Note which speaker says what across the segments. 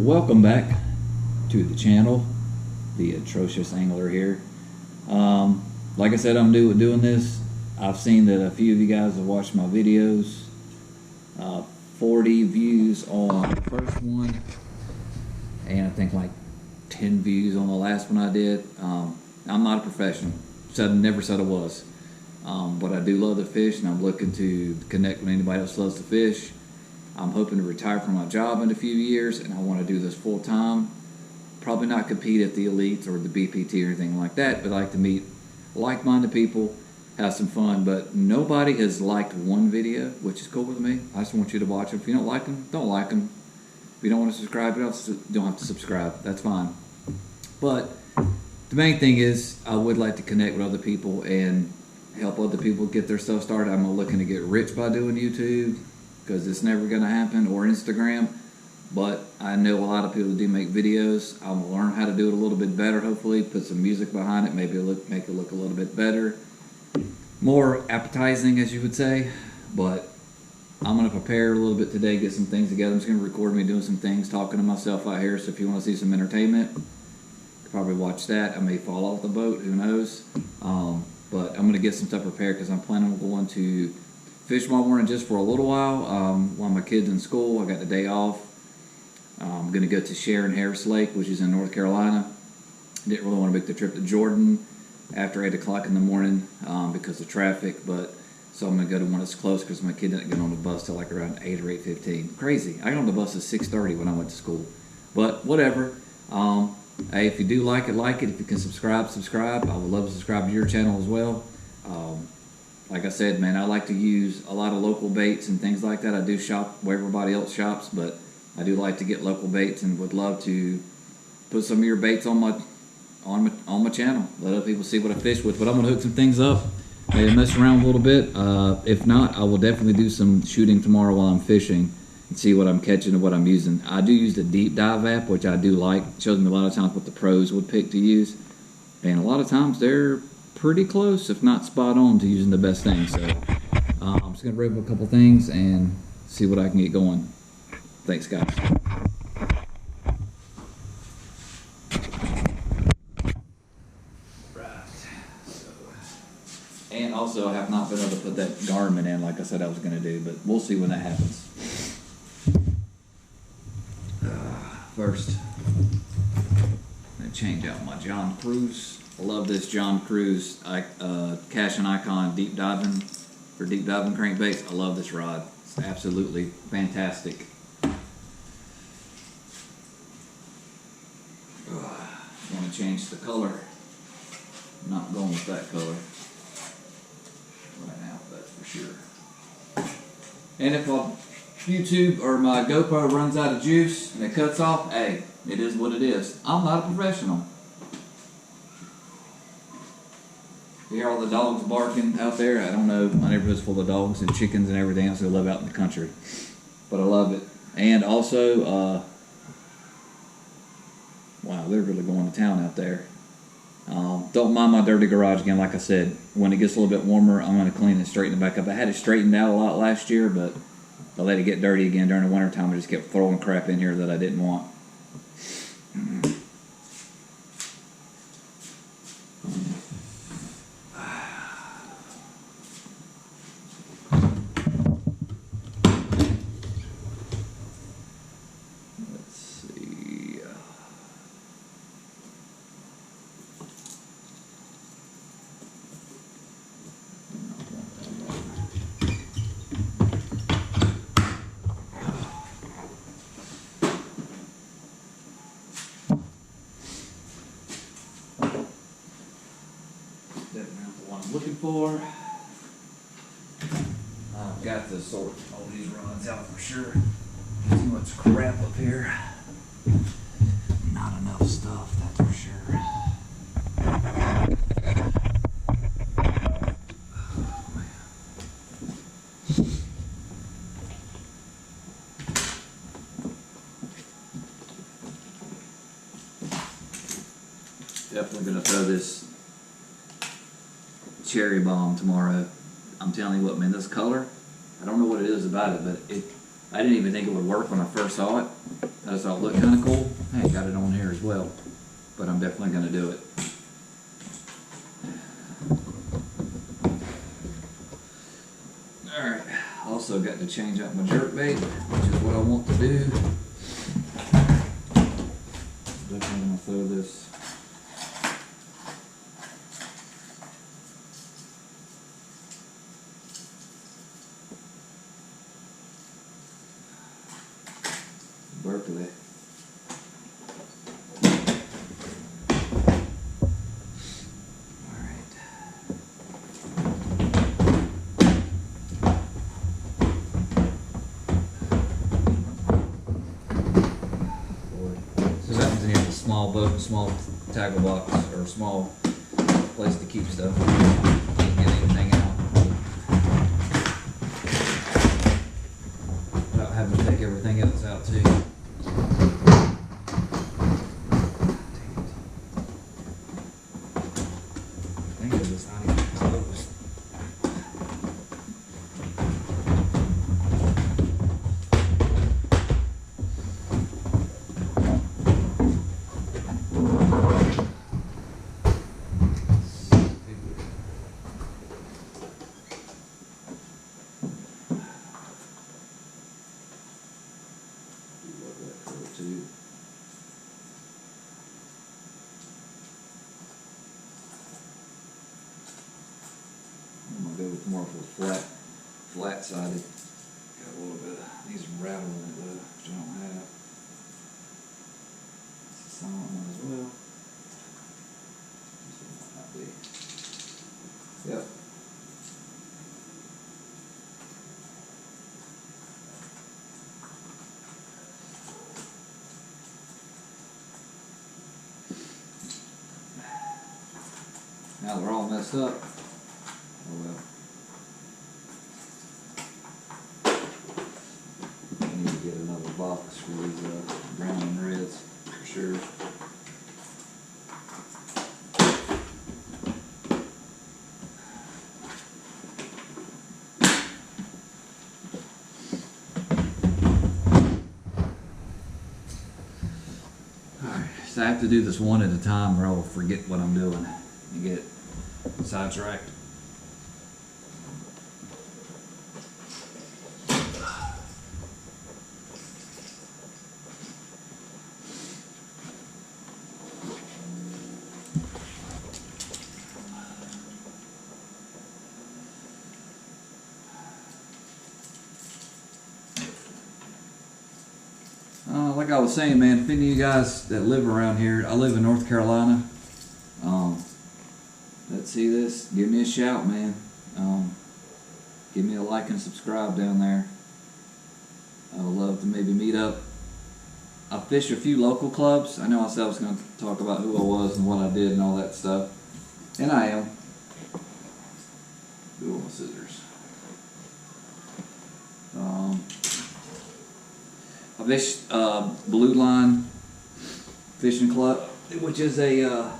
Speaker 1: Welcome back to the channel, the Atrocious Angler here. Like I said, I'm new at doing this. I've seen that a few of you guys have watched my videos. 40 views on the first one, and I think like 10 views on the last one I did. I'm not a professional. Never said I was. But I do love to fish, and I'm looking to connect with anybody else who loves to fish. I'm hoping to retire from my job in a few years, and I want to do this full time. Probably not compete at the elites or the BPT or anything like that, but I like to meet like-minded people, have some fun. But nobody has liked one video, which is cool with me. I just want you to watch them. If you don't like them, don't like them. If you don't want to subscribe, you don't have to subscribe. That's fine. But the main thing is I would like to connect with other people and help other people get their stuff started. I'm not looking to get rich by doing YouTube, because it's never going to happen, or Instagram. But I know a lot of people do make videos. I'm going to learn how to do it a little bit better, hopefully. Put some music behind it, maybe make it look a little bit better. More appetizing, as you would say. But I'm going to prepare a little bit today, get some things together. I'm just going to record me doing some things, talking to myself out here. So if you want to see some entertainment, you can probably watch that. I may fall off the boat, who knows. But I'm going to get some stuff prepared, because I'm planning on going to fish tomorrow morning just for a little while my kids in school. I got the day off. I'm going to go to Sharon Harris Lake, which is in North Carolina. Didn't really want to make the trip to Jordan after 8 o'clock in the morning because of traffic, so I'm going to go to one that's close, because my kid didn't get on the bus till like around 8 or 8:15. Crazy. I got on the bus at 6:30 when I went to school. But whatever. Hey, if you do like it, like it. If you can subscribe. I would love to subscribe to your channel as well. Like I said, man, I like to use a lot of local baits and things like that. I do shop where everybody else shops, but I do like to get local baits, and would love to put some of your baits on my channel. Let other people see what I fish with. But I'm gonna hook some things up, maybe mess around a little bit. If not, I will definitely do some shooting tomorrow while I'm fishing and see what I'm catching and what I'm using. I do use the Deep Dive app, which I do like. It shows me a lot of times what the pros would pick to use, and a lot of times they're pretty close, if not spot on, to using the best thing. So I'm just gonna rig up a couple things and see what I can get going. Thanks, guys. Right. And also, I have not been able to put that Garmin in like I said I was gonna do, but we'll see when that happens. First, I'm gonna change out my John Cruise. I love this John Cruise Cash and Icon deep diving crankbaits. I love this rod. It's absolutely fantastic. I want to change the color. I'm not going with that color right now, that's for sure. And if YouTube or my GoPro runs out of juice and it cuts off, hey, it is what it is. I'm not a professional. You hear all the dogs barking out there? I don't know. My neighborhood's full of dogs and chickens and everything else. They live out in the country. But I love it. And also, wow, they're really going to town out there. Don't mind my dirty garage again. Like I said, when it gets a little bit warmer, I'm going to clean and straighten it back up. I had it straightened out a lot last year, but I let it get dirty again during the winter time. I just kept throwing crap in here that I didn't want. Looking for. I've got to sort all these rods out for sure. Too much crap up here. Not enough stuff, that's for sure. Definitely gonna throw this cherry bomb tomorrow. I'm telling you what, man, this color, I don't know what it is about it, but I didn't even think it would work when I first saw it. I just thought it looked kind of cool. Hey, got it on here as well, but I'm definitely going to do it. Alright, also got to change out my jerk bait, which is what I want to do. Definitely going to throw this. Berkeley. Small boat, small tackle box, or small place to keep stuff. Can't get anything out without having to take everything else out too. I think it was not even closed. I'm gonna go with more of a flat sided. Got a little bit of needs some rattle in it though, which I don't have. It's a silent one as well. This one might not be. Yep. Now they're all messed up. Oh well. I need to get another box for these brown and reds for sure. Alright, so I have to do this one at a time or I'll forget what I'm doing and get sidetracked. Like I was saying, man, if any of you guys that live around here, I live in North Carolina, let's see this, give me a shout, man. Give me a like and subscribe down there. I would love to maybe meet up. I fish a few local clubs. I know I said I was going to talk about who I was and what I did and all that stuff. And I am. Ooh, my scissors. I fished Blue Line Fishing Club, which is a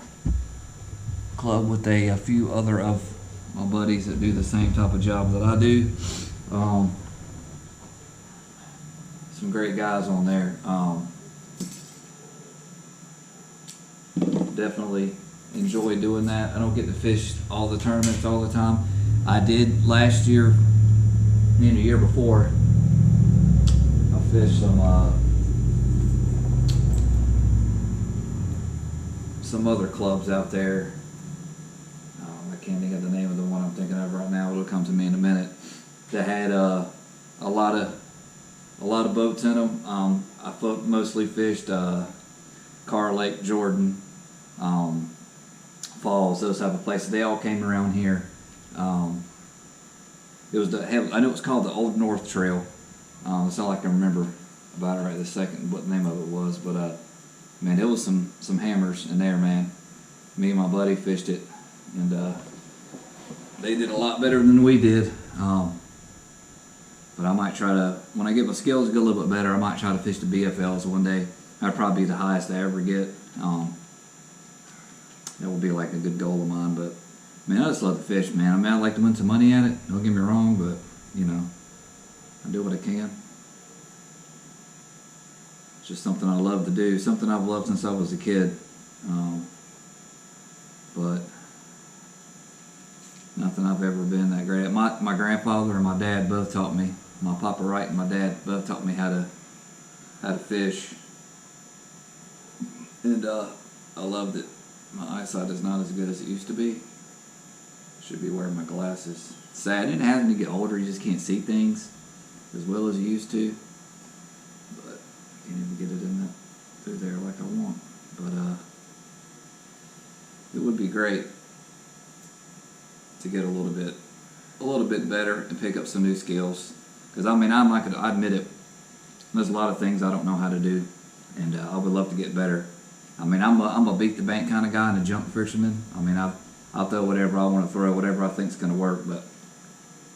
Speaker 1: club with a few other of my buddies that do the same type of job that I do. Some great guys on there. Definitely enjoy doing that. I don't get to fish all the tournaments all the time. I did last year and the year before. I fished some other clubs out there. I can't think of the name of the one I'm thinking of right now. It'll come to me in a minute. That had a lot of boats in them. I mostly fished Carr Lake, Jordan, Falls, those type of places. They all came around here. It was I know it's called the Old North Trail. It's not like I remember about it right this second what the name of it was, but man, there was some hammers in there, man. Me and my buddy fished it, and they did a lot better than we did. But I might try to, when I get my skills a little bit better, I might try to fish the BFLs one day. That'd probably be the highest I ever get. That would be like a good goal of mine. But man, I just love to fish, man. I mean, I'd like to win some money at it. Don't get me wrong, but you know, I do what I can. just something I love to do, something I've loved since I was a kid. But nothing I've ever been that great at. My grandfather and my dad both taught me. My Papa Wright and my dad both taught me how to fish. And I loved it. My eyesight is not as good as it used to be. Should be wearing my glasses. Sad. And as you get older, you just can't see things as well as you used to. But I can't even get it in through there like I want. But it would be great to get a little bit better and pick up some new skills. Because I mean, I'm not gonna admit it. There's a lot of things I don't know how to do, and I would love to get better. I mean, I'm a beat the bank kind of guy and a junk fisherman. I mean, I'll throw whatever I want to throw, whatever I think's going to work. But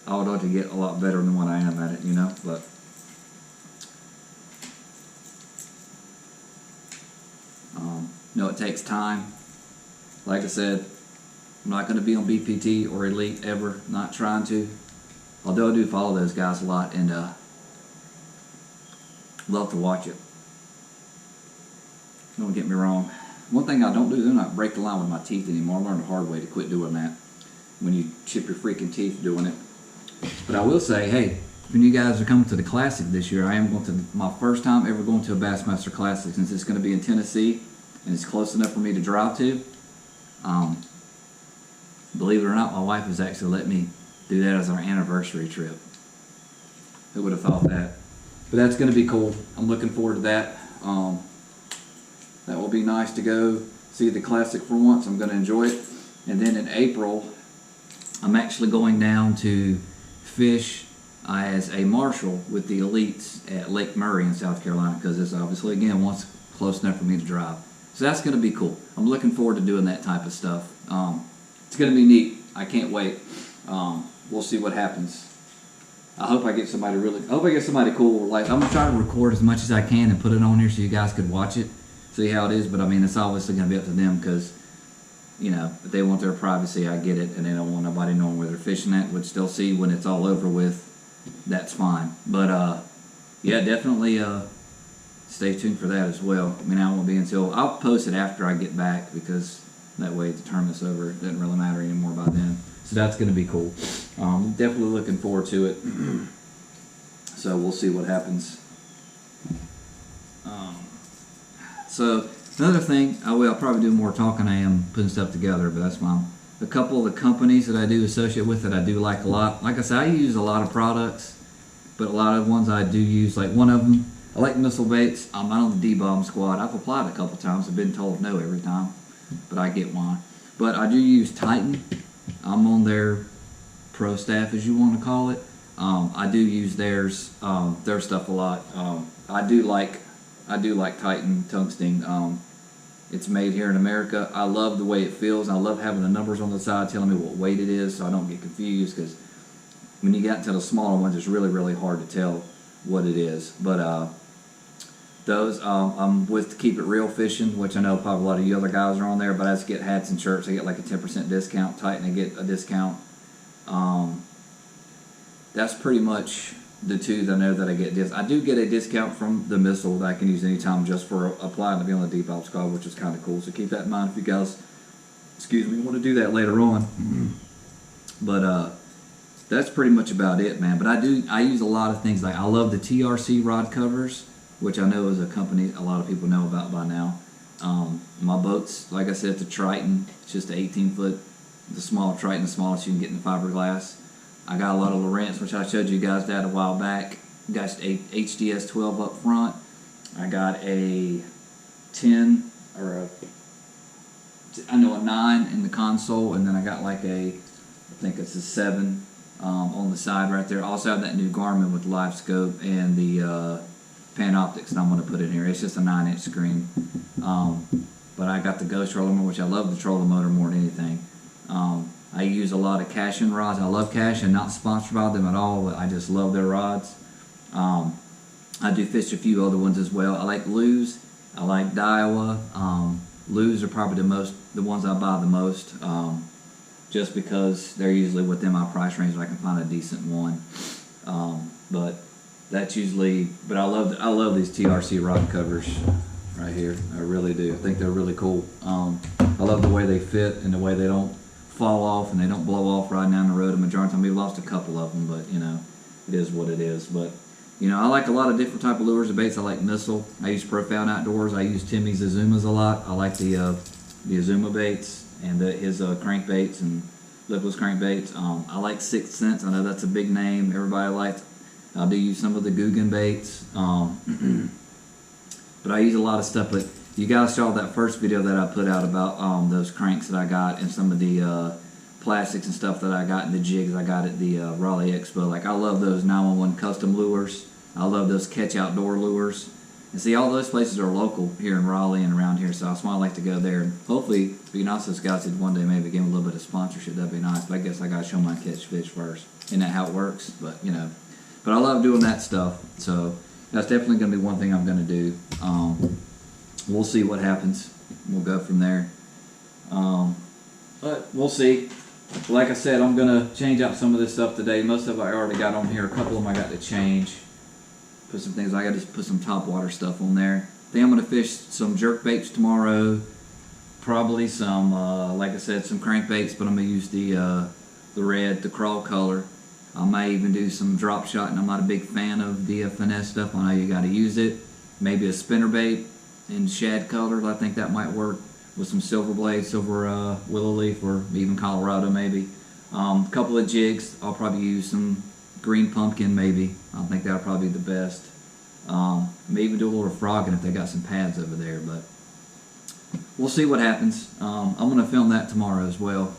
Speaker 1: I would like to get a lot better than what I am at it, you know. But no, it takes time. Like I said, I'm not going to be on BPT or Elite ever. Not trying to. Although I do follow those guys a lot and love to watch it. Don't get me wrong. One thing I don't do is I don't break the line with my teeth anymore. I learned the hard way to quit doing that. When you chip your freaking teeth doing it. But I will say, hey, when you guys are coming to the Classic this year, I am going to my first time ever going to a Bassmaster Classic, since it's going to be in Tennessee and it's close enough for me to drive to. Believe it or not, my wife has actually let me do that as our anniversary trip. Who would have thought that? But that's going to be cool. I'm looking forward to that. That will be nice to go see the Classic for once. I'm going to enjoy it. And then in April, I'm actually going down to fish as a marshal with the Elites at Lake Murray in South Carolina, because it's obviously, again, once close enough for me to drive. So that's going to be cool. I'm looking forward to doing that type of stuff. It's going to be neat. I can't wait. We'll see what happens. I hope I get somebody cool. Like, I'm going to try to record as much as I can and put it on here so you guys could watch it, see how it is. But I mean, it's obviously going to be up to them, because, you know, if they want their privacy, I get it, and they don't want nobody knowing where they're fishing at, which they'll see when it's all over with. That's fine. But yeah, definitely stay tuned for that as well. I mean, I won't be until I'll post it after I get back, because that way the tournament's over. It doesn't really matter anymore by then. So that's going to be cool. Definitely looking forward to it. So we'll see what happens. So another thing, I'll probably do more talking I am putting stuff together, but that's fine. A couple of the companies that I do associate with that I do like a lot. Like I said, I use a lot of products, but a lot of ones I do use, like one of them, I like Missile Baits. I'm not on the D-Bomb squad. I've applied a couple times. I've been told no every time, but I get one. But I do use Titan. I'm on their pro staff, as you want to call it. I do use their stuff a lot. I do like Titan tungsten. It's made here in America. I love the way it feels. I love having the numbers on the side telling me what weight it is, so I don't get confused, because when you get into the smaller ones, it's really, really hard to tell what it is. But those, I'm with Keep It Real Fishing, which I know probably a lot of you other guys are on there, but I just get hats and shirts. I get like a 10% discount. Titan, I get a discount. That's pretty much the two that I know that I get. I do get a discount from the Missile that I can use anytime just for applying to be on the D-Bomb squad, which is kind of cool. So keep that in mind if you guys, want to do that later on. But that's pretty much about it, man. But I use a lot of things. Like, I love the TRC rod covers, which I know is a company a lot of people know about by now. My boats, like I said, it's a Triton. It's just an 18-foot, the small Triton, the smallest you can get in the fiberglass. I got a lot of Lowrance, which I showed you guys that a while back. Got a HDS 12 up front. I got a 10 or a 9 in the console, and then I got like I think it's a 7 on the side right there. I also have that new Garmin with live scope and the Panoptix that I'm going to put in here. It's just a 9-inch screen. But I got the Ghost Trolling Motor, which I love the trolling motor more than anything. I use a lot of Cashin rods. I love Cashin, not sponsored by them at all, but I just love their rods. I do fish a few other ones as well. I like Lew's. I like Daiwa. Lew's are probably the ones I buy the most, just because they're usually within my price range and I can find a decent one. But That's usually, but I love these TRC rod covers right here. I really do. I think they're really cool. I love the way they fit and the way they don't fall off and they don't blow off riding down the road. The majority of the time, we've lost a couple of them, but you know, it is what it is. But you know, I like a lot of different type of lures and baits. I like Missile. I use Profound Outdoors. I use Timmy's Azumas a lot. I like the Azuma baits and his crankbaits and lipless crankbaits. I like Sixth Sense. I know that's a big name. Everybody likes. I do use some of the Guggen baits, but I use a lot of stuff. But you guys saw that first video that I put out about those cranks that I got and some of the plastics and stuff that I got and the jigs I got at the Raleigh Expo. Like, I love those 911 custom lures. I love those Catch Outdoor lures. And see, all those places are local here in Raleigh and around here, so that's why I like to go there. And hopefully, it'd be nice if those guys could one day maybe give them a little bit of sponsorship. That'd be nice. But I guess I got to show my catch fish first. Isn't that how it works? But, you know. But I love doing that stuff, so that's definitely going to be one thing I'm going to do. We'll see what happens. We'll go from there. But we'll see. Like I said, I'm going to change out some of this stuff today. Most of it I already got on here. A couple of them I got to change. Put some things. I got to put some top water stuff on there. I think I'm going to fish some jerk baits tomorrow. Probably some, like I said, some crankbaits, but I'm going to use the red, the crawl color. I might even do some drop shot, and I'm not a big fan of the finesse stuff. I know you got to use it. Maybe a spinnerbait in shad color. I think that might work with some silver blade, silver willow leaf, or even Colorado maybe. A couple of jigs. I'll probably use some green pumpkin maybe. I think that'll probably be the best. Maybe even do a little frogging if they got some pads over there, but we'll see what happens. I'm going to film that tomorrow as well.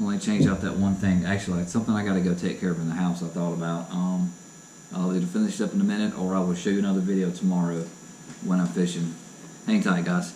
Speaker 1: Only change out that one thing. Actually, it's something I got to go take care of in the house. I thought about. I'll either finish it up in a minute, or I will show you another video tomorrow when I'm fishing. Hang tight, guys.